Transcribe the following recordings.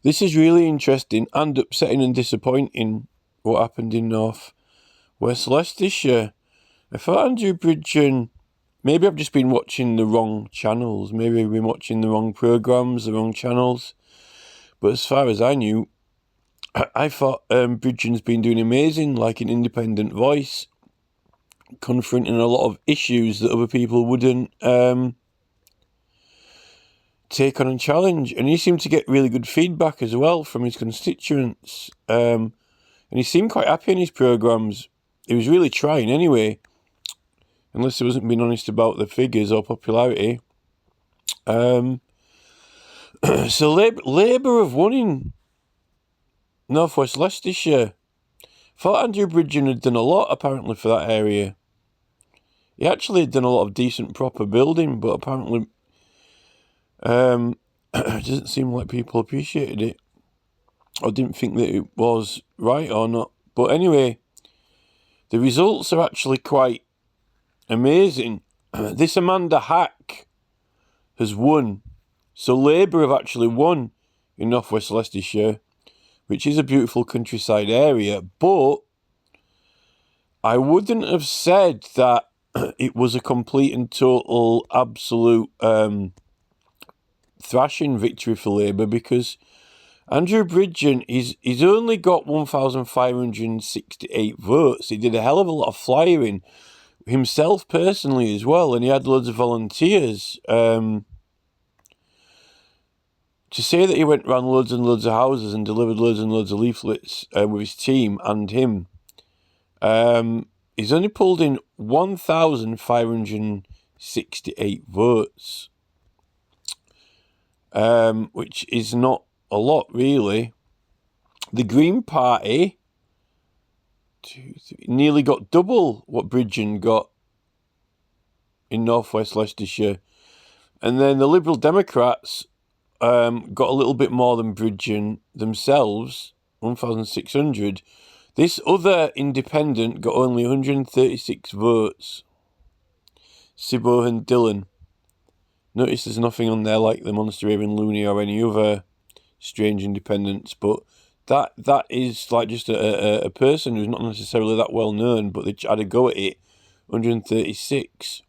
This is really interesting and upsetting and disappointing, what happened in North West Leicestershire. I thought Andrew Bridgen, maybe I've just been watching the wrong channels, maybe I've been watching the wrong programmes, the wrong channels, but as far as I knew, I thought Bridgen's been doing amazing, like an independent voice, confronting a lot of issues that other people wouldn't take on and challenge. And he seemed to get really good feedback as well from his constituents. And he seemed quite happy in his programmes. He was really trying anyway, unless he wasn't being honest about the figures or popularity. So Labour have won in North West Leicestershire. Thought Andrew Bridgen had done a lot, apparently, for that area. He actually had done a lot of decent, proper building, but apparently it doesn't seem like people appreciated it, or didn't think that it was right or not. But anyway, the results are actually quite amazing. This Amanda Hack has won. So Labour have actually won in North West Leicestershire, which is a beautiful countryside area, but I wouldn't have said that it was a complete and total absolute thrashing victory for Labour, because Andrew Bridgen, he's only got 1,568 votes. He did a hell of a lot of flyering himself personally as well, and he had loads of volunteers. To say that he went round loads and loads of houses and delivered loads and loads of leaflets with his team and him, he's only pulled in 1,568 votes, which is not a lot, really. The Green Party nearly got double what Bridgen got in North West Leicestershire. And then the Liberal Democrats got a little bit more than Bridgen themselves, 1,600. This other independent got only 136 votes. Sibohan Dillon. Notice there's nothing on there like the Monster Raven Looney or any other strange independents, but that is like just a person who's not necessarily that well known, but they had a go at it. 136.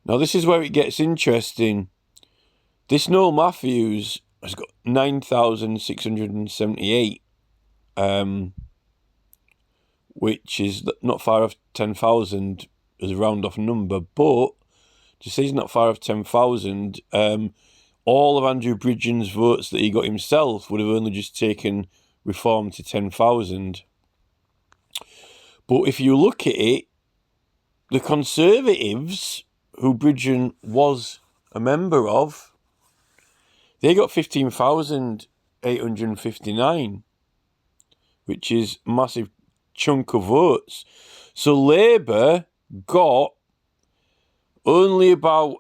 Now this is where it gets interesting. This Noel Matthews has got 9,678, which is not far off 10,000 as a round off number, but to say he's not far off 10,000, all of Andrew Bridgen's votes that he got himself would have only just taken Reform to 10,000. But if you look at it, the Conservatives, who Bridgen was a member of, they got 15,859, which is a massive chunk of votes. So Labour got only about...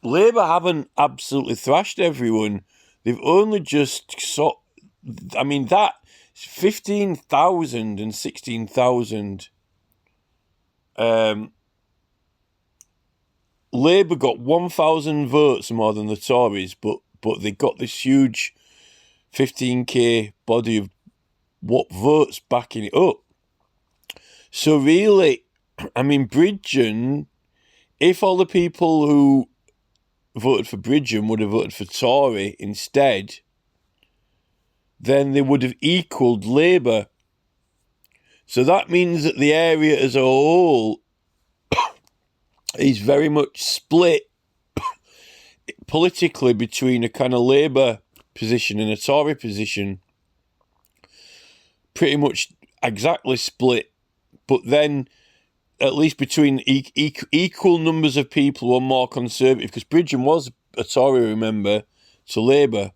Labour haven't absolutely thrashed everyone. They've only just that 15,000 and 16,000. Labour got 1,000 votes more than the Tories, but they got this huge 15k body of votes backing it up. So really, Bridgen, if all the people who voted for Bridgen would have voted for Tory instead, then they would have equalled Labour. So that means that the area as a whole is very much split politically between a kind of Labour position and a Tory position. Pretty much exactly split, but then at least between equal numbers of people who are more conservative, because Bridgen was a Tory, remember, to Labour.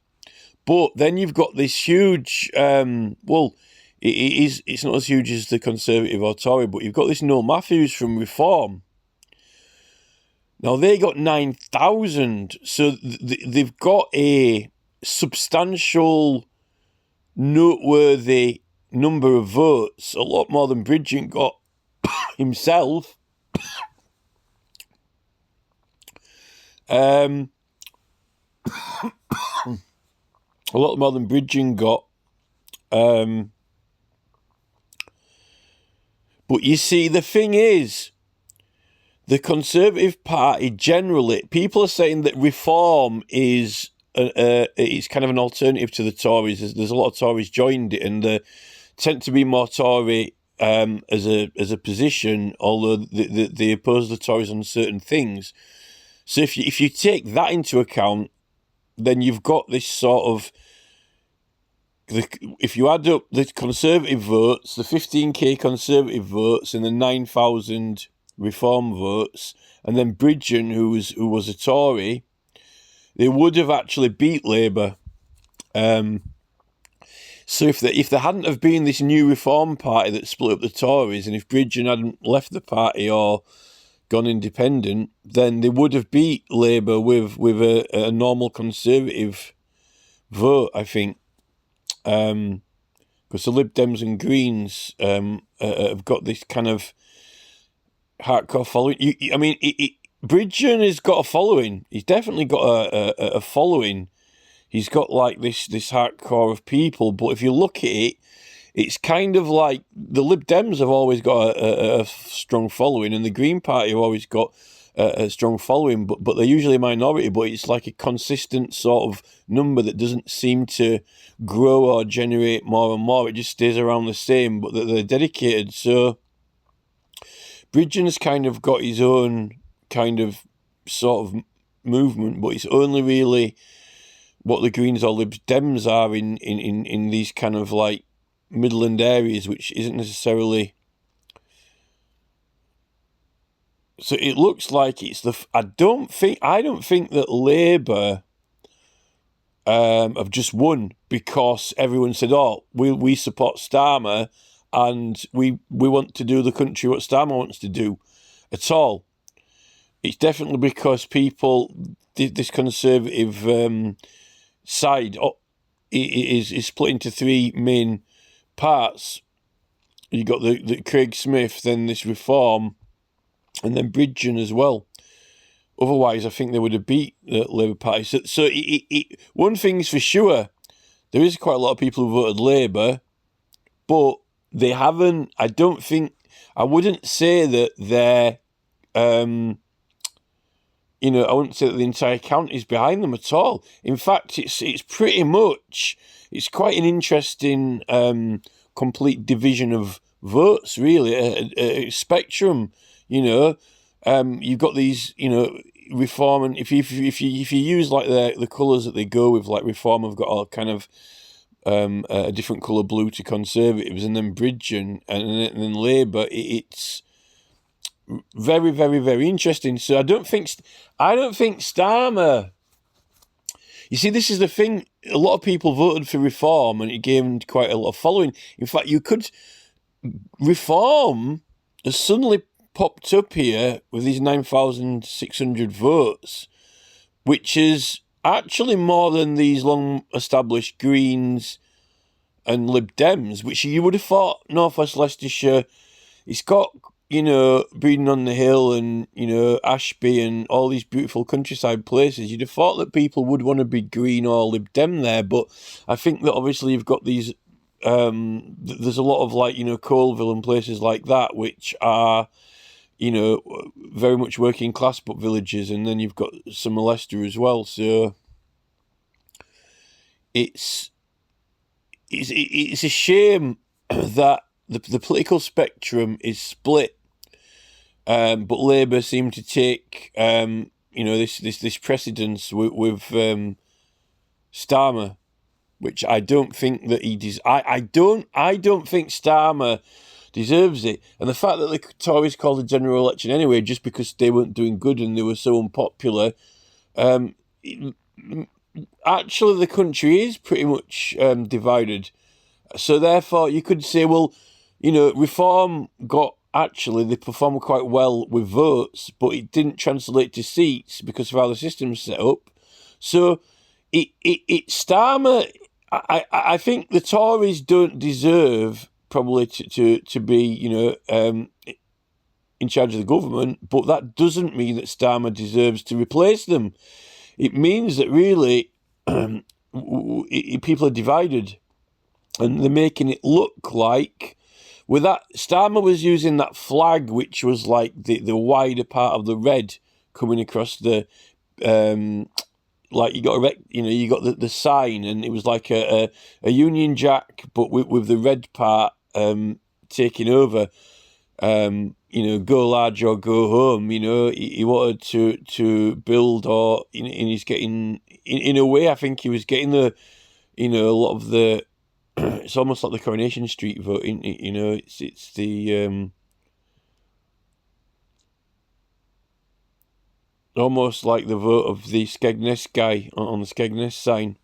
But then you've got this huge, it's not as huge as the Conservative or Tory, but you've got this Noel Matthews from Reform. Now, they got 9,000, so they've got a substantial, noteworthy number of votes, a lot more than Bridgen got himself. a lot more than Bridgen got. But you see, the thing is, the Conservative Party generally, people are saying that Reform is it's kind of an alternative to the Tories. There's a lot of Tories joined it, and they tend to be more Tory as a position, although they oppose the Tories on certain things. So if you take that into account, then you've got this sort of, if you add up the Conservative votes, the 15k Conservative votes and the 9,000 Reform votes, and then Bridgen, who was a Tory, they would have actually beat Labour. So if there hadn't have been this new Reform Party that split up the Tories, and if Bridgen hadn't left the party or gone independent, then they would have beat Labour with a normal Conservative vote, I think. Because the Lib Dems and Greens have got this kind of hardcore following. Bridgen has got a following. He's definitely got a following. He's got like this hardcore of people. But if you look at it, it's kind of like the Lib Dems have always got a strong following, and the Green Party have always got a strong following. But they're usually a minority. But it's like a consistent sort of number that doesn't seem to grow or generate more and more. It just stays around the same. But they're dedicated. So Bridgen's kind of got his own kind of sort of movement, but it's only really what the Greens or Lib Dems are in these kind of like Midland areas, which isn't necessarily. So it looks like it's I don't think that Labour have just won because everyone said, "Oh, we support Starmer and we want to do the country what Starmer wants to do," at all. It's definitely because people, this Conservative side is split into three main parts. You got the Craig Smith, then this Reform, and then Bridgen as well. Otherwise, I think they would have beat the Labour Party. So one thing's for sure, there is quite a lot of people who voted Labour, but they haven't. I wouldn't say that they're. I wouldn't say that the entire county is behind them at all. In fact, it's pretty much, it's quite an interesting complete division of votes, really, a spectrum. You've got these, Reform, and if you use like the colours that they go with, like Reform have got all kind of a different colour blue to Conservatives, and then Bridgen and then Labour, it's very, very, very interesting. So I don't think Starmer. You see, this is the thing. A lot of people voted for Reform, and it gained quite a lot of following. In fact, Reform has suddenly popped up here with these 9,600 votes, which is actually more than these long-established Greens and Lib Dems, which you would have thought North West Leicestershire. It's got, Breedon on the Hill and, Ashby and all these beautiful countryside places. You'd have thought that people would want to be Green or Lib Dem there, but I think that obviously you've got these, there's a lot of like, Colville and places like that, which are, very much working class but villages, and then you've got some Leicester as well. So it's a shame that the political spectrum is split. But Labour seem to take, this precedence with Starmer, which I don't think that he I don't think Starmer deserves it. And the fact that the Tories called a general election anyway, just because they weren't doing good and they were so unpopular, actually the country is pretty much divided. So therefore, you could say, well, Reform they performed quite well with votes, but it didn't translate to seats because of how the system's set up. So Starmer, I think the Tories don't deserve probably to be, in charge of the government, but that doesn't mean that Starmer deserves to replace them. It means that really people are divided, and they're making it look like with that Starmer was using that flag, which was like the wider part of the red coming across the like you got the sign, and it was like a Union Jack, but with the red part taking over. Go large or go home. He wanted to build, or and he's getting in a way. I think he was getting a lot of the. It's almost like the Coronation Street vote. It's the almost like the vote of the Skegness guy on the Skegness sign,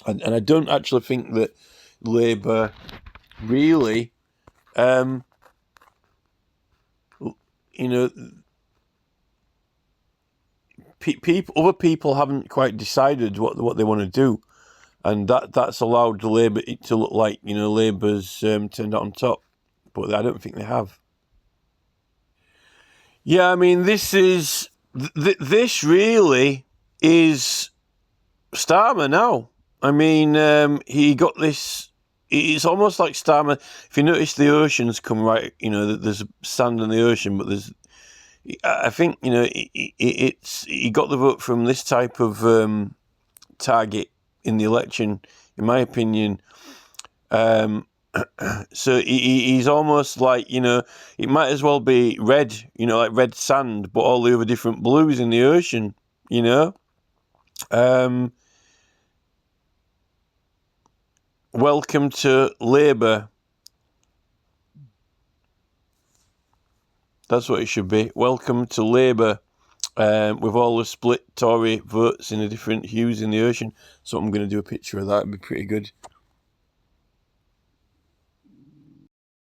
and I don't actually think that Labour really. Other people haven't quite decided what they want to do, and that's allowed Labour to look like Labour's turned out on top, but I don't think they have. Yeah, I mean, this really is Starmer now. I mean, he got this. It's almost like Starmer. If you notice, the ocean's come right. There's sand in the ocean, but there's. I think he got the vote from this type of target in the election, in my opinion. So he's almost like it might as well be red, like red sand, but all the other different blues in the ocean. Welcome to Labour. That's what it should be. Welcome to Labour, with all the split Tory votes in the different hues in the ocean. So I'm going to do a picture of that. It'd be pretty good.